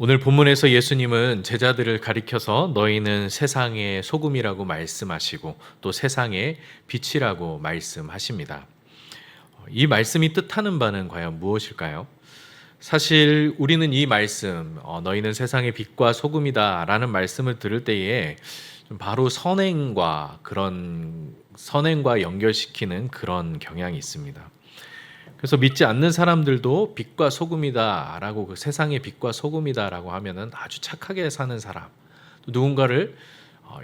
오늘 본문에서 예수님은 제자들을 가리켜서 너희는 세상의 소금이라고 말씀하시고 또 세상의 빛이라고 말씀하십니다. 이 말씀이 뜻하는 바는 과연 무엇일까요? 사실 우리는 이 말씀, 너희는 세상의 빛과 소금이다 라는 말씀을 들을 때에 좀 바로 선행과 연결시키는 그런 경향이 있습니다. 그래서 믿지 않는 사람들도 빛과 소금이다라고 그 세상의 빛과 소금이다라고 하면은 아주 착하게 사는 사람, 또 누군가를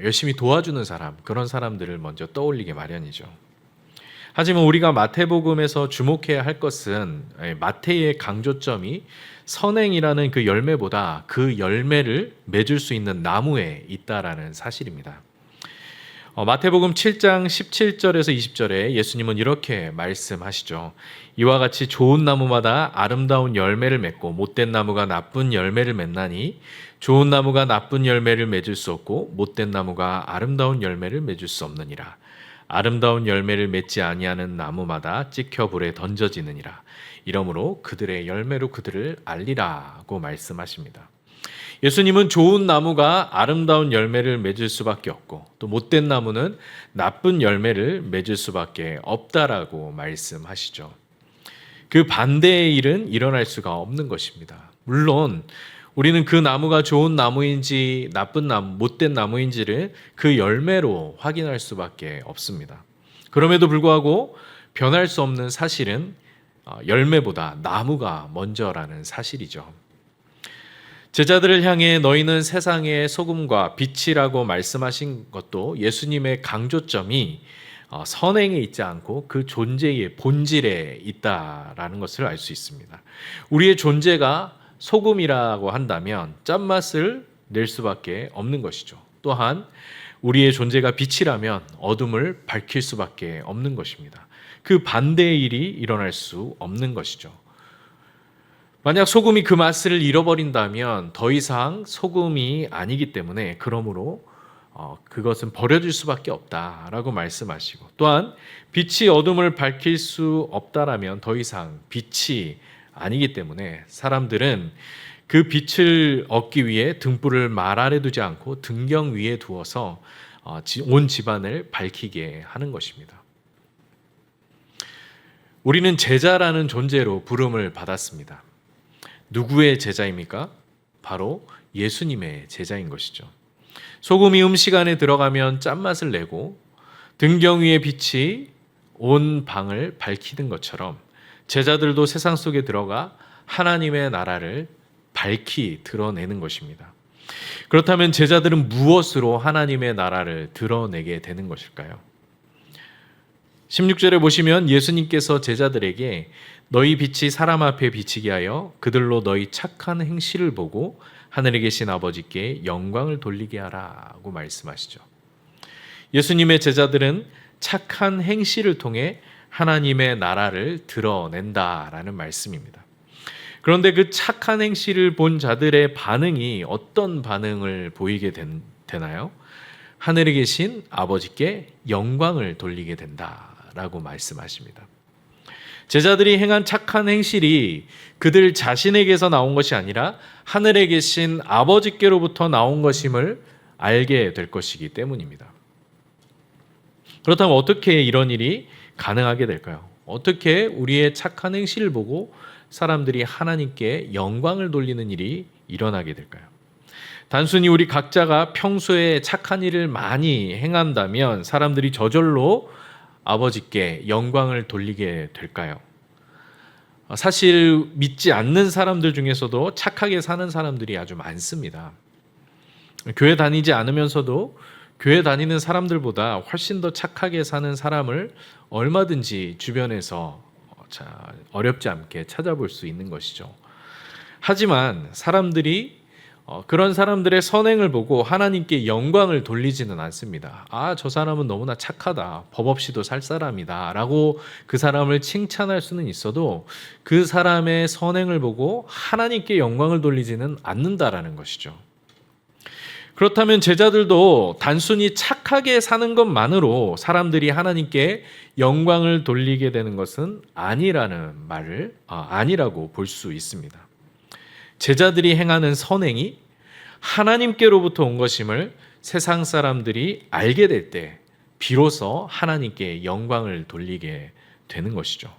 열심히 도와주는 사람, 그런 사람들을 먼저 떠올리게 마련이죠. 하지만 우리가 마태복음에서 주목해야 할 것은 마태의 강조점이 선행이라는 그 열매보다 그 열매를 맺을 수 있는 나무에 있다라는 사실입니다. 마태복음 7장 17절에서 20절에 예수님은 이렇게 말씀하시죠. 이와 같이 좋은 나무마다 아름다운 열매를 맺고 못된 나무가 나쁜 열매를 맺나니 좋은 나무가 나쁜 열매를 맺을 수 없고 못된 나무가 아름다운 열매를 맺을 수 없느니라. 아름다운 열매를 맺지 아니하는 나무마다 찍혀 불에 던져지느니라. 이러므로 그들의 열매로 그들을 알리라고 말씀하십니다. 예수님은 좋은 나무가 아름다운 열매를 맺을 수밖에 없고 또 못된 나무는 나쁜 열매를 맺을 수밖에 없다라고 말씀하시죠. 그 반대의 일은 일어날 수가 없는 것입니다. 물론 우리는 그 나무가 좋은 나무인지 나쁜 나무, 못된 나무인지를 그 열매로 확인할 수밖에 없습니다. 그럼에도 불구하고 변할 수 없는 사실은 열매보다 나무가 먼저라는 사실이죠. 제자들을 향해 너희는 세상의 소금과 빛이라고 말씀하신 것도 예수님의 강조점이 선행에 있지 않고 그 존재의 본질에 있다라는 것을 알 수 있습니다. 우리의 존재가 소금이라고 한다면 짠맛을 낼 수밖에 없는 것이죠. 또한 우리의 존재가 빛이라면 어둠을 밝힐 수밖에 없는 것입니다. 그 반대의 일이 일어날 수 없는 것이죠. 만약 소금이 그 맛을 잃어버린다면 더 이상 소금이 아니기 때문에 그러므로 그것은 버려질 수밖에 없다라고 말씀하시고 또한 빛이 어둠을 밝힐 수 없다라면 더 이상 빛이 아니기 때문에 사람들은 그 빛을 얻기 위해 등불을 말 아래 두지 않고 등경 위에 두어서 온 집안을 밝히게 하는 것입니다. 우리는 제자라는 존재로 부름을 받았습니다. 누구의 제자입니까? 바로 예수님의 제자인 것이죠. 소금이 음식 안에 들어가면 짠맛을 내고 등경 위의 빛이 온 방을 밝히는 것처럼 제자들도 세상 속에 들어가 하나님의 나라를 밝히 드러내는 것입니다. 그렇다면 제자들은 무엇으로 하나님의 나라를 드러내게 되는 것일까요? 16절에 보시면 예수님께서 제자들에게 너희 빛이 사람 앞에 비치게 하여 그들로 너희 착한 행실을 보고 하늘에 계신 아버지께 영광을 돌리게 하라고 말씀하시죠. 예수님의 제자들은 착한 행실을 통해 하나님의 나라를 드러낸다라는 말씀입니다. 그런데 그 착한 행실을 본 자들의 반응이 어떤 반응을 보이게 되나요? 하늘에 계신 아버지께 영광을 돌리게 된다라고 말씀하십니다. 제자들이 행한 착한 행실이 그들 자신에게서 나온 것이 아니라 하늘에 계신 아버지께로부터 나온 것임을 알게 될 것이기 때문입니다. 그렇다면 어떻게 이런 일이 가능하게 될까요? 어떻게 우리의 착한 행실을 보고 사람들이 하나님께 영광을 돌리는 일이 일어나게 될까요? 단순히 우리 각자가 평소에 착한 일을 많이 행한다면 사람들이 저절로 아버지께 영광을 돌리게 될까요? 사실 믿지 않는 사람들 중에서도 착하게 사는 사람들이 아주 많습니다. 교회 다니지 않으면서도 교회 다니는 사람들보다 훨씬 더 착하게 사는 사람을 얼마든지 주변에서 어렵지 않게 찾아볼 수 있는 것이죠. 하지만 사람들이 그런 사람들의 선행을 보고 하나님께 영광을 돌리지는 않습니다. 저 사람은 너무나 착하다. 법 없이도 살 사람이다. 라고 그 사람을 칭찬할 수는 있어도 그 사람의 선행을 보고 하나님께 영광을 돌리지는 않는다라는 것이죠. 그렇다면 제자들도 단순히 착하게 사는 것만으로 사람들이 하나님께 영광을 돌리게 되는 것은 아니라고 볼 수 있습니다. 제자들이 행하는 선행이 하나님께로부터 온 것임을 세상 사람들이 알게 될 때 비로소 하나님께 영광을 돌리게 되는 것이죠.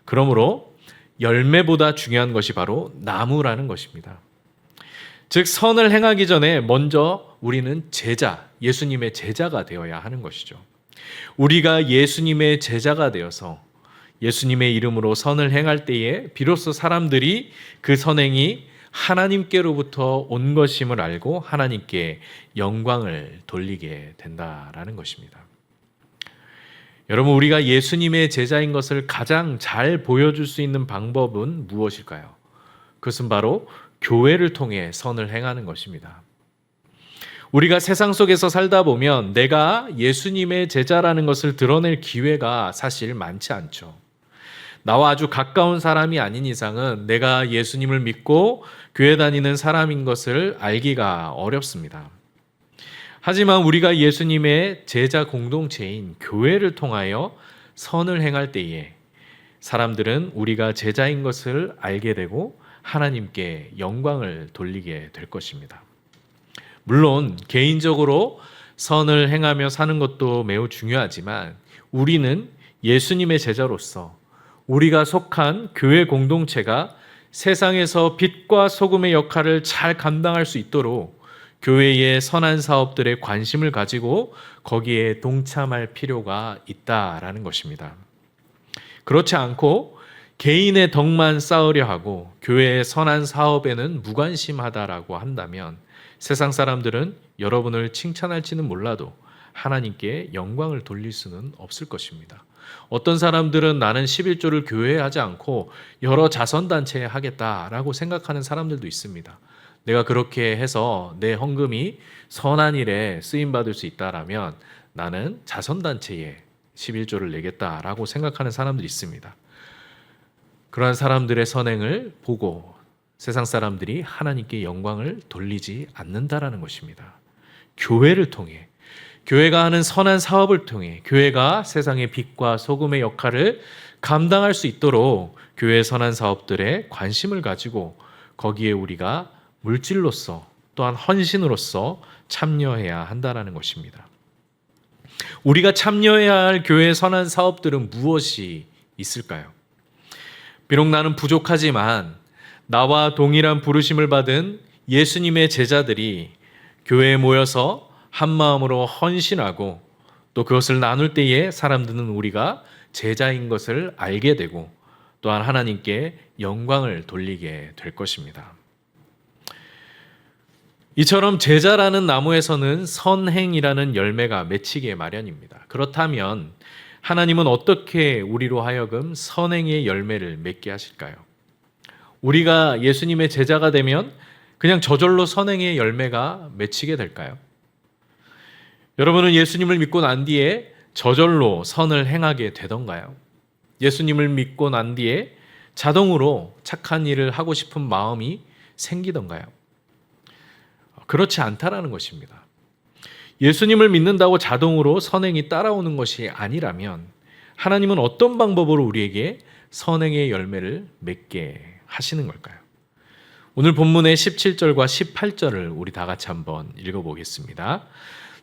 그러므로 열매보다 중요한 것이 바로 나무라는 것입니다. 즉 선을 행하기 전에 먼저 우리는 예수님의 제자가 되어야 하는 것이죠. 우리가 예수님의 제자가 되어서 예수님의 이름으로 선을 행할 때에 비로소 사람들이 그 선행이 하나님께로부터 온 것임을 알고 하나님께 영광을 돌리게 된다라는 것입니다. 여러분, 우리가 예수님의 제자인 것을 가장 잘 보여줄 수 있는 방법은 무엇일까요? 그것은 바로 교회를 통해 선을 행하는 것입니다. 우리가 세상 속에서 살다 보면 내가 예수님의 제자라는 것을 드러낼 기회가 사실 많지 않죠. 나와 아주 가까운 사람이 아닌 이상은 내가 예수님을 믿고 교회 다니는 사람인 것을 알기가 어렵습니다. 하지만 우리가 예수님의 제자 공동체인 교회를 통하여 선을 행할 때에 사람들은 우리가 제자인 것을 알게 되고 하나님께 영광을 돌리게 될 것입니다. 물론 개인적으로 선을 행하며 사는 것도 매우 중요하지만 우리는 예수님의 제자로서 우리가 속한 교회 공동체가 세상에서 빛과 소금의 역할을 잘 감당할 수 있도록 교회의 선한 사업들에 관심을 가지고 거기에 동참할 필요가 있다라는 것입니다. 그렇지 않고 개인의 덕만 쌓으려 하고 교회의 선한 사업에는 무관심하다라고 한다면 세상 사람들은 여러분을 칭찬할지는 몰라도 하나님께 영광을 돌릴 수는 없을 것입니다. 어떤 사람들은 나는 11조를 교회에 하지 않고 여러 자선단체에 하겠다라고 생각하는 사람들도 있습니다. 내가 그렇게 해서 내 헌금이 선한 일에 쓰임받을 수 있다라면 나는 자선단체에 11조를 내겠다라고 생각하는 사람들이 있습니다. 그러한 사람들의 선행을 보고 세상 사람들이 하나님께 영광을 돌리지 않는다라는 것입니다. 교회를 통해, 교회가 하는 선한 사업을 통해 교회가 세상의 빛과 소금의 역할을 감당할 수 있도록 교회의 선한 사업들에 관심을 가지고 거기에 우리가 물질로서 또한 헌신으로서 참여해야 한다는 것입니다. 우리가 참여해야 할 교회의 선한 사업들은 무엇이 있을까요? 비록 나는 부족하지만 나와 동일한 부르심을 받은 예수님의 제자들이 교회에 모여서 한 마음으로 헌신하고 또 그것을 나눌 때에 사람들은 우리가 제자인 것을 알게 되고 또한 하나님께 영광을 돌리게 될 것입니다. 이처럼 제자라는 나무에서는 선행이라는 열매가 맺히게 마련입니다. 그렇다면 하나님은 어떻게 우리로 하여금 선행의 열매를 맺게 하실까요? 우리가 예수님의 제자가 되면 그냥 저절로 선행의 열매가 맺히게 될까요? 여러분은 예수님을 믿고 난 뒤에 저절로 선을 행하게 되던가요? 예수님을 믿고 난 뒤에 자동으로 착한 일을 하고 싶은 마음이 생기던가요? 그렇지 않다라는 것입니다. 예수님을 믿는다고 자동으로 선행이 따라오는 것이 아니라면 하나님은 어떤 방법으로 우리에게 선행의 열매를 맺게 하시는 걸까요? 오늘 본문의 17절과 18절을 우리 다 같이 한번 읽어보겠습니다.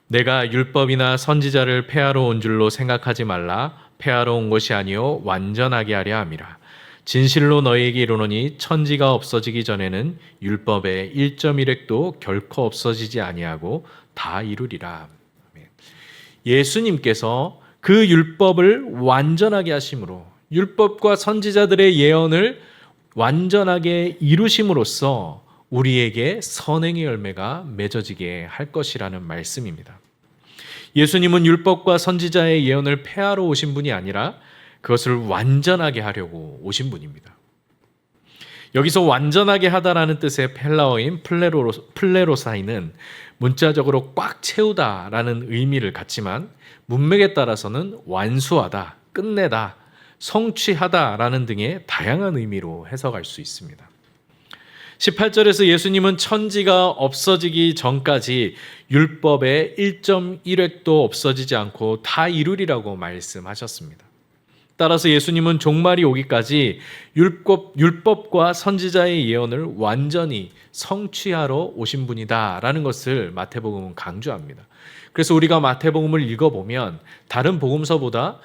내가 율법이나 선지자를 폐하러 온 줄로 생각하지 말라. 폐하러 온 것이 아니요 완전하게 하려 함이라. 진실로 너희에게 이르노니 천지가 없어지기 전에는 율법의 1.1획도 결코 없어지지 아니하고 다 이루리라. 예수님께서 그 율법을 완전하게 하심으로 율법과 선지자들의 예언을 완전하게 이루심으로써 우리에게 선행의 열매가 맺어지게 할 것이라는 말씀입니다. 예수님은 율법과 선지자의 예언을 폐하러 오신 분이 아니라 그것을 완전하게 하려고 오신 분입니다. 여기서 완전하게 하다라는 뜻의 헬라어인 플레로사이는 문자적으로 꽉 채우다라는 의미를 갖지만 문맥에 따라서는 완수하다, 끝내다, 성취하다라는 등의 다양한 의미로 해석할 수 있습니다. 18절에서 예수님은 천지가 없어지기 전까지 율법의 1.1획도 없어지지 않고 다 이루리라고 말씀하셨습니다. 따라서 예수님은 종말이 오기까지 율법과 선지자의 예언을 완전히 성취하러 오신 분이다라는 것을 마태복음은 강조합니다. 그래서 우리가 마태복음을 읽어보면 다른 복음서보다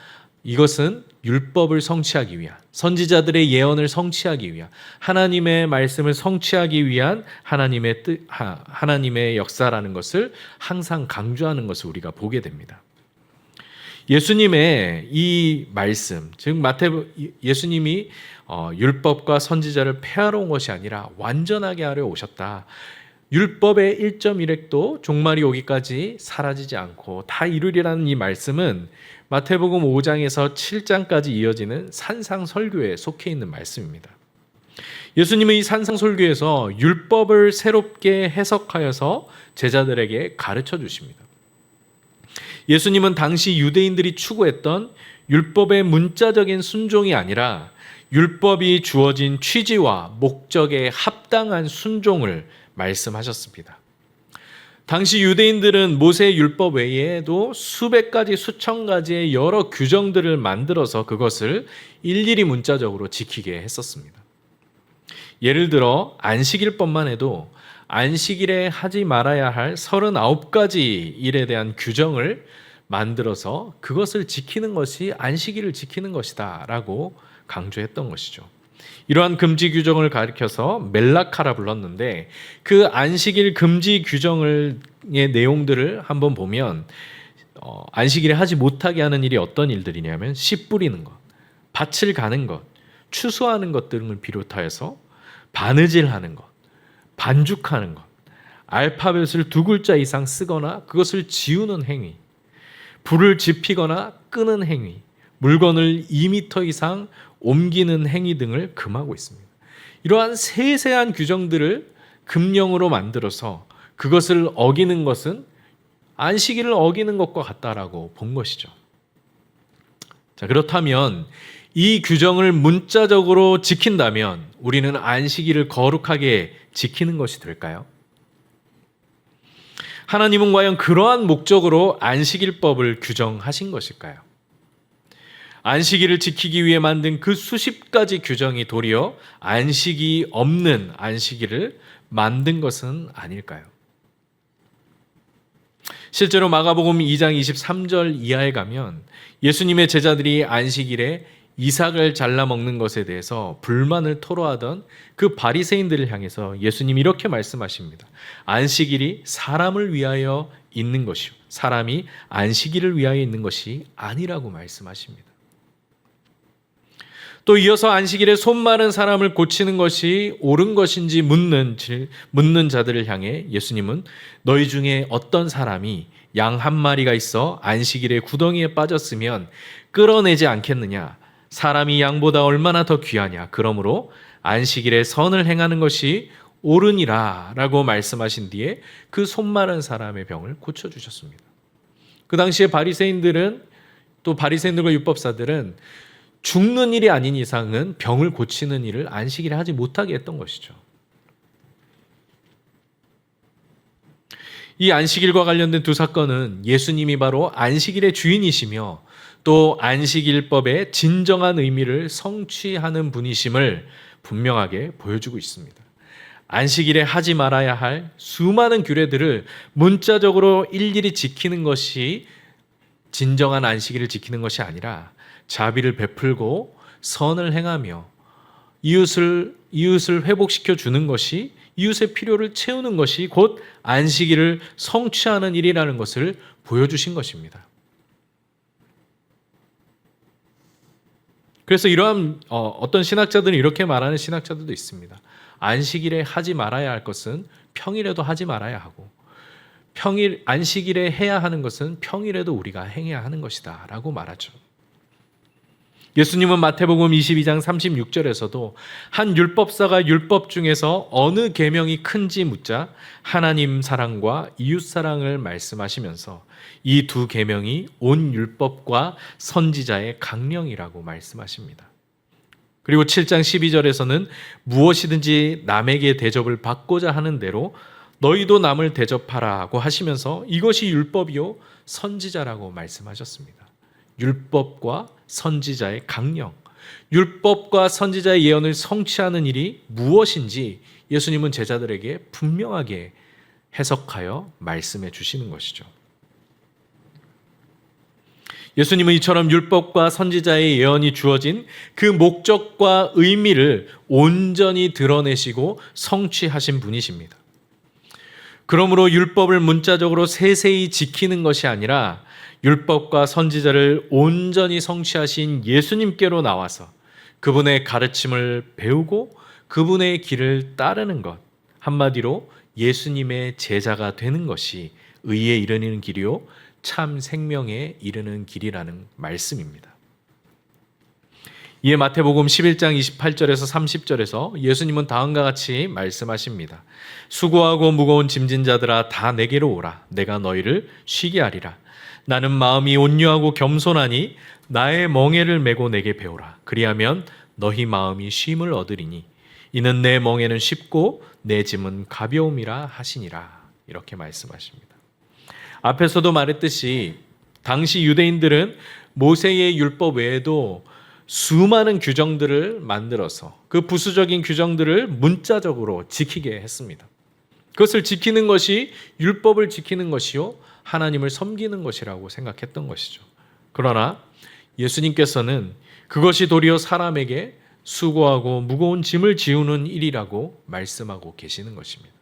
이것은 율법을 성취하기 위한, 선지자들의 예언을 성취하기 위한, 하나님의 말씀을 성취하기 위한 하나님의 역사라는 것을 항상 강조하는 것을 우리가 보게 됩니다. 예수님의 이 말씀, 즉 예수님이 율법과 선지자를 폐하러 온 것이 아니라 완전하게 하려 오셨다. 율법의 1.1획도 종말이 오기까지 사라지지 않고 다 이루리라는 이 말씀은 마태복음 5장에서 7장까지 이어지는 산상설교에 속해 있는 말씀입니다. 예수님은 이 산상설교에서 율법을 새롭게 해석하여서 제자들에게 가르쳐 주십니다. 예수님은 당시 유대인들이 추구했던 율법의 문자적인 순종이 아니라 율법이 주어진 취지와 목적에 합당한 순종을 말씀하셨습니다. 당시 유대인들은 모세의 율법 외에도 수백 가지, 수천 가지의 여러 규정들을 만들어서 그것을 일일이 문자적으로 지키게 했었습니다. 예를 들어 안식일법만 해도 안식일에 하지 말아야 할 39가지 일에 대한 규정을 만들어서 그것을 지키는 것이 안식일을 지키는 것이다 라고 강조했던 것이죠. 이러한 금지 규정을 가리켜서 멜라카라 불렀는데 그 안식일 금지 규정의 내용들을 한번 보면 안식일에 하지 못하게 하는 일이 어떤 일들이냐면 씨 뿌리는 것, 밭을 가는 것, 추수하는 것 등을 비롯하여서 바느질하는 것, 반죽하는 것, 알파벳을 2글자 이상 쓰거나 그것을 지우는 행위, 불을 지피거나 끄는 행위, 물건을 2m 이상 옮기는 행위 등을 금하고 있습니다. 이러한 세세한 규정들을 금령으로 만들어서 그것을 어기는 것은 안식일을 어기는 것과 같다라고 본 것이죠. 자, 그렇다면 이 규정을 문자적으로 지킨다면 우리는 안식일을 거룩하게 지키는 것이 될까요? 하나님은 과연 그러한 목적으로 안식일법을 규정하신 것일까요? 안식일을 지키기 위해 만든 그 수십 가지 규정이 도리어 안식이 없는 안식일을 만든 것은 아닐까요? 실제로 마가복음 2장 23절 이하에 가면 예수님의 제자들이 안식일에 이삭을 잘라 먹는 것에 대해서 불만을 토로하던 그 바리새인들을 향해서 예수님이 이렇게 말씀하십니다. 안식일이 사람을 위하여 있는 것이요 사람이 안식일을 위하여 있는 것이 아니라고 말씀하십니다. 또 이어서 안식일에 손 마른 사람을 고치는 것이 옳은 것인지 묻는 자들을 향해 예수님은 너희 중에 어떤 사람이 양 한 마리가 있어 안식일에 구덩이에 빠졌으면 끌어내지 않겠느냐? 사람이 양보다 얼마나 더 귀하냐? 그러므로 안식일에 선을 행하는 것이 옳으니라 라고 말씀하신 뒤에 그 손 마른 사람의 병을 고쳐주셨습니다. 그 당시에 바리새인들은 또 바리새인들과 율법사들은 죽는 일이 아닌 이상은 병을 고치는 일을 안식일에 하지 못하게 했던 것이죠. 이 안식일과 관련된 두 사건은 예수님이 바로 안식일의 주인이시며 또 안식일법의 진정한 의미를 성취하는 분이심을 분명하게 보여주고 있습니다. 안식일에 하지 말아야 할 수많은 규례들을 문자적으로 일일이 지키는 것이 진정한 안식일을 지키는 것이 아니라 자비를 베풀고 선을 행하며 이웃을 회복시켜 주는 것이 이웃의 필요를 채우는 것이 곧 안식일을 성취하는 일이라는 것을 보여주신 것입니다. 그래서 이러한 어떤 신학자들은 이렇게 말하는 신학자들도 있습니다. 안식일에 하지 말아야 할 것은 평일에도 하지 말아야 하고 안식일에 해야 하는 것은 평일에도 우리가 행해야 하는 것이다 라고 말하죠. 예수님은 마태복음 22장 36절에서도 한 율법사가 율법 중에서 어느 계명이 큰지 묻자 하나님 사랑과 이웃 사랑을 말씀하시면서 이 두 계명이 온 율법과 선지자의 강령이라고 말씀하십니다. 그리고 7장 12절에서는 무엇이든지 남에게 대접을 받고자 하는 대로 너희도 남을 대접하라고 하시면서 이것이 율법이요 선지자라고 말씀하셨습니다. 율법과 선지자의 강령, 율법과 선지자의 예언을 성취하는 일이 무엇인지 예수님은 제자들에게 분명하게 해석하여 말씀해 주시는 것이죠. 예수님은 이처럼 율법과 선지자의 예언이 주어진 그 목적과 의미를 온전히 드러내시고 성취하신 분이십니다. 그러므로 율법을 문자적으로 세세히 지키는 것이 아니라 율법과 선지자를 온전히 성취하신 예수님께로 나와서 그분의 가르침을 배우고 그분의 길을 따르는 것, 한마디로 예수님의 제자가 되는 것이 의에 이르는 길이요 참 생명에 이르는 길이라는 말씀입니다. 이에 마태복음 11장 28절에서 30절에서 예수님은 다음과 같이 말씀하십니다. 수고하고 무거운 짐진 자들아 다 내게로 오라. 내가 너희를 쉬게 하리라. 나는 마음이 온유하고 겸손하니 나의 멍에를 메고 내게 배우라. 그리하면 너희 마음이 쉼을 얻으리니 이는 내 멍에는 쉽고 내 짐은 가벼움이라 하시니라. 이렇게 말씀하십니다. 앞에서도 말했듯이 당시 유대인들은 모세의 율법 외에도 수많은 규정들을 만들어서 그 부수적인 규정들을 문자적으로 지키게 했습니다. 그것을 지키는 것이 율법을 지키는 것이요 하나님을 섬기는 것이라고 생각했던 것이죠. 그러나 예수님께서는 그것이 도리어 사람에게 수고하고 무거운 짐을 지우는 일이라고 말씀하고 계시는 것입니다.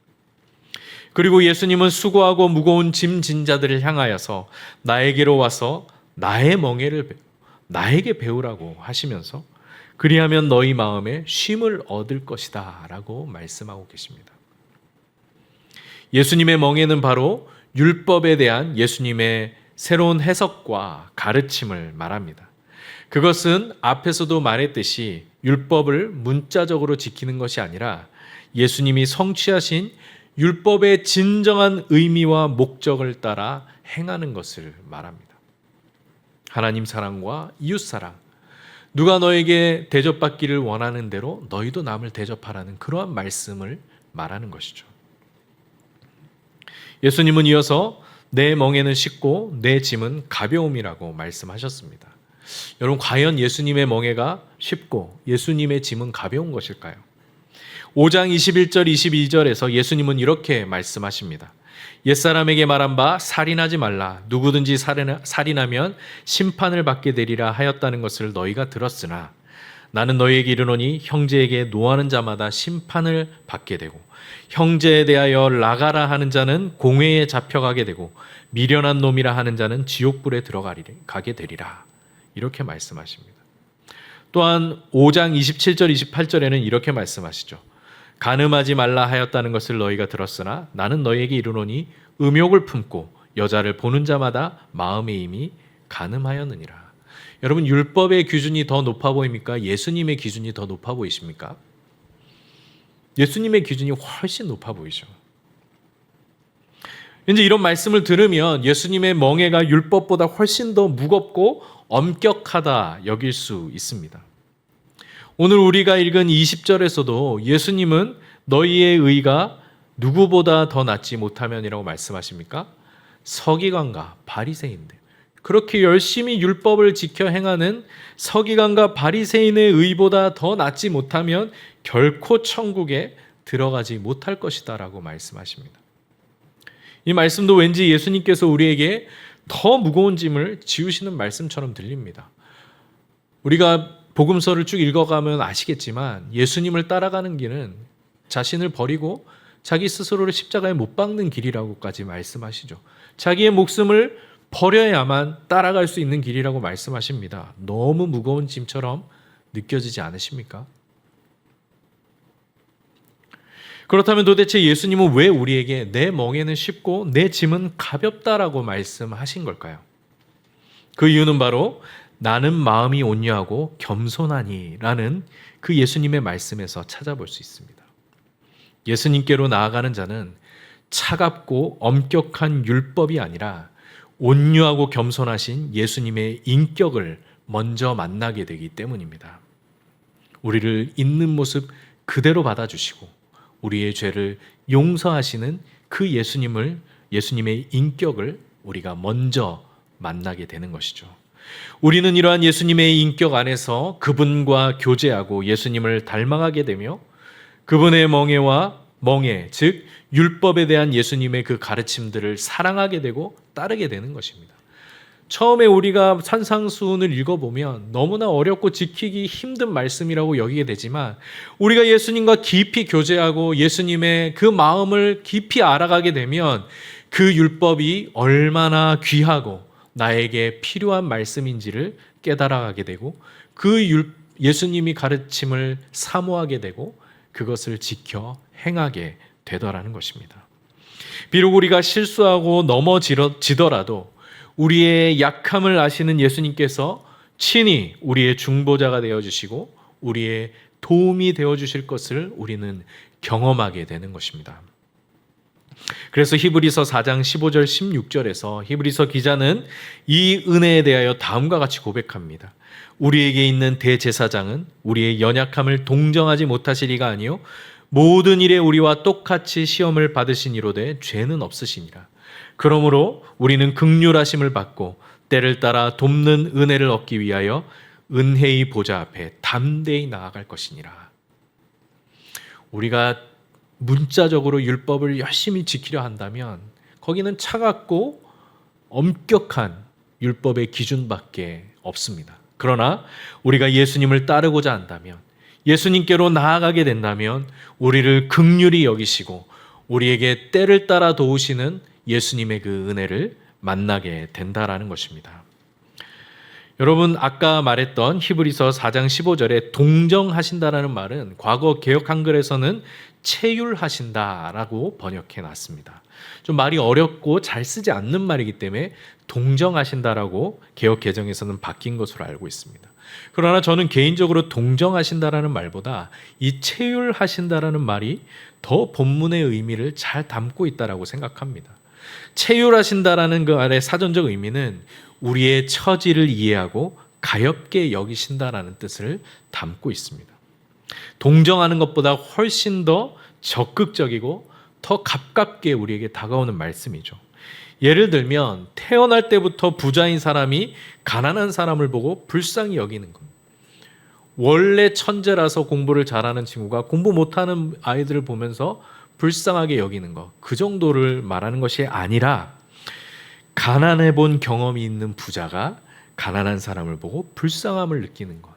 그리고 예수님은 수고하고 무거운 짐 진 자들을 향하여서 나에게로 와서 나의 멍에를 나에게 배우라고 하시면서 그리하면 너희 마음에 쉼을 얻을 것이다 라고 말씀하고 계십니다. 예수님의 멍에는 바로 율법에 대한 예수님의 새로운 해석과 가르침을 말합니다. 그것은 앞에서도 말했듯이 율법을 문자적으로 지키는 것이 아니라 예수님이 성취하신 율법의 진정한 의미와 목적을 따라 행하는 것을 말합니다. 하나님 사랑과 이웃 사랑, 누가 너에게 대접받기를 원하는 대로 너희도 남을 대접하라는 그러한 말씀을 말하는 것이죠. 예수님은 이어서 내 멍에는 쉽고 내 짐은 가벼움이라고 말씀하셨습니다. 여러분, 과연 예수님의 멍에가 쉽고 예수님의 짐은 가벼운 것일까요? 5장 21절 22절에서 예수님은 이렇게 말씀하십니다. 옛사람에게 말한 바 살인하지 말라. 누구든지 살인하면 심판을 받게 되리라 하였다는 것을 너희가 들었으나 나는 너희에게 이르노니 형제에게 노하는 자마다 심판을 받게 되고 형제에 대하여 나가라 하는 자는 공회에 잡혀가게 되고 미련한 놈이라 하는 자는 지옥불에 들어가게 되리라. 이렇게 말씀하십니다. 또한 5장 27절 28절에는 이렇게 말씀하시죠. 간음하지 말라 하였다는 것을 너희가 들었으나 나는 너희에게 이르노니 음욕을 품고 여자를 보는 자마다 마음의 힘이 간음하였느니라. 여러분, 율법의 기준이 더 높아 보입니까? 예수님의 기준이 더 높아 보이십니까? 예수님의 기준이 훨씬 높아 보이죠. 이제 이런 말씀을 들으면 예수님의 멍에가 율법보다 훨씬 더 무겁고 엄격하다 여길 수 있습니다. 오늘 우리가 읽은 20절에서도 예수님은 너희의 의가 누구보다 더 낫지 못하면이라고 말씀하십니까? 서기관과 바리새인들, 그렇게 열심히 율법을 지켜 행하는 서기관과 바리새인의 의보다 더 낫지 못하면 결코 천국에 들어가지 못할 것이다 라고 말씀하십니다. 이 말씀도 왠지 예수님께서 우리에게 더 무거운 짐을 지우시는 말씀처럼 들립니다. 우리가 복음서를 쭉 읽어가면 아시겠지만 예수님을 따라가는 길은 자신을 버리고 자기 스스로를 십자가에 못 박는 길이라고까지 말씀하시죠. 자기의 목숨을 버려야만 따라갈 수 있는 길이라고 말씀하십니다. 너무 무거운 짐처럼 느껴지지 않으십니까? 그렇다면 도대체 예수님은 왜 우리에게 내 멍에는 쉽고 내 짐은 가볍다라고 말씀하신 걸까요? 그 이유는 바로 나는 마음이 온유하고 겸손하니 라는 그 예수님의 말씀에서 찾아볼 수 있습니다. 예수님께로 나아가는 자는 차갑고 엄격한 율법이 아니라 온유하고 겸손하신 예수님의 인격을 먼저 만나게 되기 때문입니다. 우리를 있는 모습 그대로 받아주시고 우리의 죄를 용서하시는 그 예수님의 인격을 우리가 먼저 만나게 되는 것이죠. 우리는 이러한 예수님의 인격 안에서 그분과 교제하고 예수님을 닮아가게 되며 그분의 멍에, 즉 율법에 대한 예수님의 그 가르침들을 사랑하게 되고 따르게 되는 것입니다. 처음에 우리가 산상수훈을 읽어보면 너무나 어렵고 지키기 힘든 말씀이라고 여기게 되지만 우리가 예수님과 깊이 교제하고 예수님의 그 마음을 깊이 알아가게 되면 그 율법이 얼마나 귀하고 나에게 필요한 말씀인지를 깨달아가게 되고 예수님이 가르침을 사모하게 되고 그것을 지켜 행하게 되더라는 것입니다. 비록 우리가 실수하고 넘어지더라도 우리의 약함을 아시는 예수님께서 친히 우리의 중보자가 되어주시고 우리의 도움이 되어주실 것을 우리는 경험하게 되는 것입니다. 그래서 히브리서 4장 15절 16절에서 히브리서 기자는 이 은혜에 대하여 다음과 같이 고백합니다. 우리에게 있는 대제사장은 우리의 연약함을 동정하지 못하시리가 아니요 모든 일에 우리와 똑같이 시험을 받으신 이로되 죄는 없으시니라. 그러므로 우리는 긍휼하심을 받고 때를 따라 돕는 은혜를 얻기 위하여 은혜의 보좌 앞에 담대히 나아갈 것이니라. 우리가 문자적으로 율법을 열심히 지키려 한다면 거기는 차갑고 엄격한 율법의 기준밖에 없습니다. 그러나 우리가 예수님을 따르고자 한다면 예수님께로 나아가게 된다면 우리를 긍휼히 여기시고 우리에게 때를 따라 도우시는 예수님의 그 은혜를 만나게 된다라는 것입니다. 여러분 아까 말했던 히브리서 4장 15절에 동정하신다라는 말은 과거 개역 한글에서는 체휼하신다라고 번역해 놨습니다. 좀 말이 어렵고 잘 쓰지 않는 말이기 때문에 동정하신다라고 개역 개정에서는 바뀐 것으로 알고 있습니다. 그러나 저는 개인적으로 동정하신다라는 말보다 이 체휼하신다라는 말이 더 본문의 의미를 잘 담고 있다라고 생각합니다. 체휼하신다라는 그 말의 사전적 의미는 우리의 처지를 이해하고 가엾게 여기신다라는 뜻을 담고 있습니다. 동정하는 것보다 훨씬 더 적극적이고 더 가깝게 우리에게 다가오는 말씀이죠. 예를 들면 태어날 때부터 부자인 사람이 가난한 사람을 보고 불쌍히 여기는 것. 원래 천재라서 공부를 잘하는 친구가 공부 못하는 아이들을 보면서 불쌍하게 여기는 것. 그 정도를 말하는 것이 아니라 가난해 본 경험이 있는 부자가 가난한 사람을 보고 불쌍함을 느끼는 것.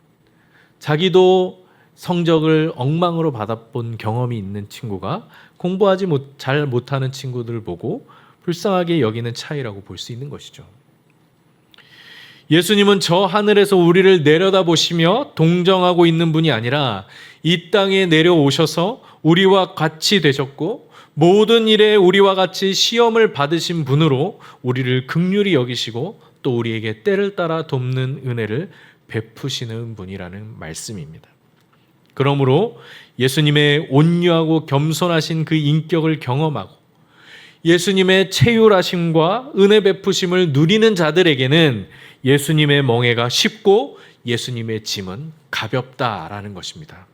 자기도 성적을 엉망으로 받아본 경험이 있는 친구가 공부하지 잘 못하는 친구들을 보고 불쌍하게 여기는 차이라고 볼 수 있는 것이죠. 예수님은 저 하늘에서 우리를 내려다보시며 동정하고 있는 분이 아니라 이 땅에 내려오셔서 우리와 같이 되셨고 모든 일에 우리와 같이 시험을 받으신 분으로 우리를 긍휼히 여기시고 또 우리에게 때를 따라 돕는 은혜를 베푸시는 분이라는 말씀입니다. 그러므로 예수님의 온유하고 겸손하신 그 인격을 경험하고 예수님의 체휼하심과 은혜 베푸심을 누리는 자들에게는 예수님의 멍에가 쉽고 예수님의 짐은 가볍다라는 것입니다.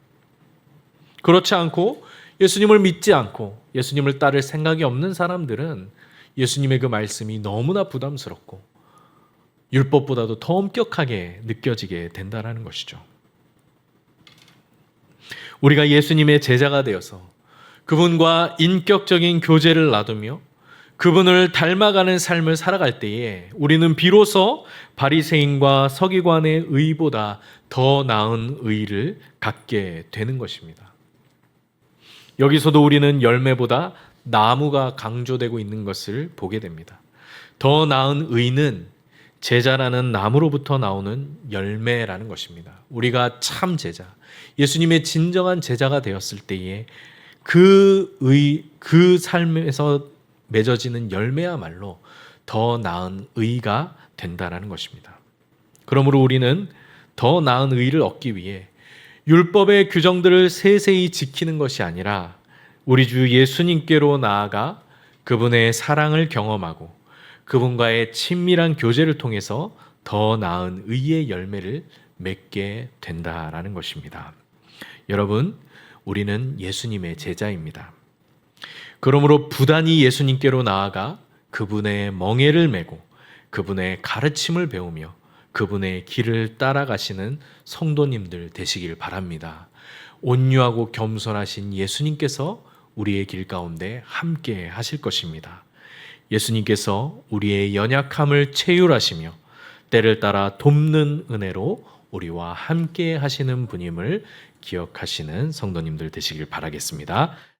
그렇지 않고 예수님을 믿지 않고 예수님을 따를 생각이 없는 사람들은 예수님의 그 말씀이 너무나 부담스럽고 율법보다도 더 엄격하게 느껴지게 된다는 것이죠. 우리가 예수님의 제자가 되어서 그분과 인격적인 교제를 놔두며 그분을 닮아가는 삶을 살아갈 때에 우리는 비로소 바리새인과 서기관의 의보다 더 나은 의를 갖게 되는 것입니다. 여기서도 우리는 열매보다 나무가 강조되고 있는 것을 보게 됩니다. 더 나은 의는 제자라는 나무로부터 나오는 열매라는 것입니다. 우리가 참 제자, 예수님의 진정한 제자가 되었을 때에 그 삶에서 맺어지는 열매야말로 더 나은 의가 된다라는 것입니다. 그러므로 우리는 더 나은 의를 얻기 위해 율법의 규정들을 세세히 지키는 것이 아니라 우리 주 예수님께로 나아가 그분의 사랑을 경험하고 그분과의 친밀한 교제를 통해서 더 나은 의의 열매를 맺게 된다라는 것입니다. 여러분, 우리는 예수님의 제자입니다. 그러므로 부단히 예수님께로 나아가 그분의 멍에를 메고 그분의 가르침을 배우며 그분의 길을 따라가시는 성도님들 되시길 바랍니다. 온유하고 겸손하신 예수님께서 우리의 길 가운데 함께 하실 것입니다. 예수님께서 우리의 연약함을 체휼하시며 때를 따라 돕는 은혜로 우리와 함께 하시는 분임을 기억하시는 성도님들 되시길 바라겠습니다.